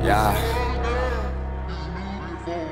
Jā.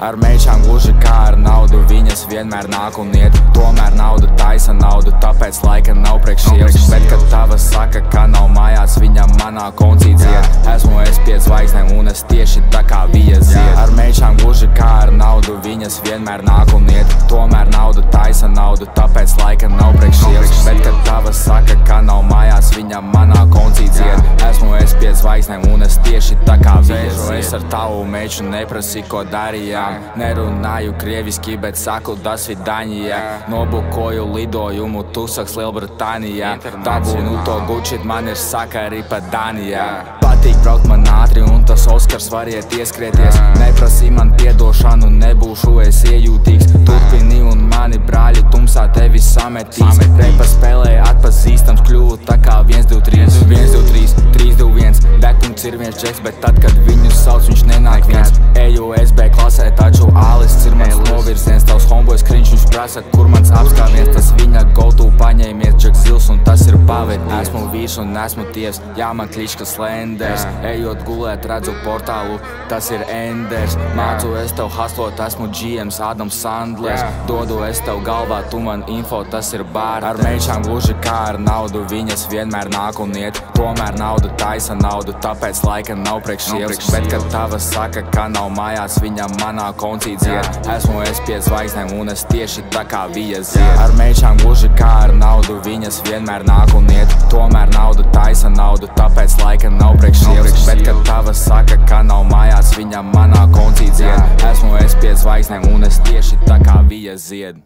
Ar meičām gluži kā ar naudu, viņas vienmēr nāk un iet. Tomēr nauda taisa naudu, tāpēc laika nav priekš ievas. Bet, kad tava saka, ka nav mājās, viņam manā koncī dzied. Esmu es pie zvaigznēm un es tieši tā kā viņa zied. Ar meičām gluži kā ar naudu, viņas vienmēr nāk un iet. Tomēr nauda taisa naudu, tāpēc laika nav priekš ievas. Bet, kad tava saka, ka nav mājās, viņam manā koncī dzied. Esmu es pie zvaigznēm un es tieši tā kā viņa zied. Es ar tavu meiču neprasīju, ko darījām. Nerunāju krieviski, bet saku das vidaņijā. Nobukoju lidojumu, tu saks Lielbritānijā. Dabūnu to Gucci, man ir sakari pa Danijā. Patīk braukt man ātri un tas Oskars variet ieskrieties. Neprasī man piedošanu, nebūšu es iejūtīgs. Turpini un mani brāļi tumsā tevi sametīs. Repa spēlē atpazīstams, kļuvu tā kā 1, 2, 3 1, 2, 3, 3, 2, 1 Dekpunkts ir viens džeks, bet tad, kad viņu sauc, viņš nenāk viens. Eju SB klasē, taču Ālists ir mans novirziens. Tavs homeboys kriņš, viņš prasa, kur mans apskāviens. Tas viņa go-to paņēmies, Džeks Zils un tas ir pavērties. Esmu vīrs un esmu tievs, jā man kliškas lenders. Ejot gulēt, redzu portālu, tas ir Enders. Mācu es tev haslot, esmu GMs, Adams Sandlers. Dodu es tev galvā, tu man info, tas ir bār. Ar meičām gluži kā ar naudu, viņas vienmēr nāk un iet. Tomēr nauda taisa naudu, tāpēc laika nav priekš ievas. Bet, kad tava saka, ka nav mājās, viņam manā koncī dzied. Esmu es pie zvaigznēm un es tieši tā kā viņa zied. Ar meičām gluži kā ar naudu, viņas vienmēr nāk un iet. Tomēr nauda taisa naudu, tāpēc laika nav priekš ievas. Bet, kad tava saka, ka nav mājās, viņam manā koncī dzied. Esmu es pie zvaigznēm un es tieši tā kā viņa zied.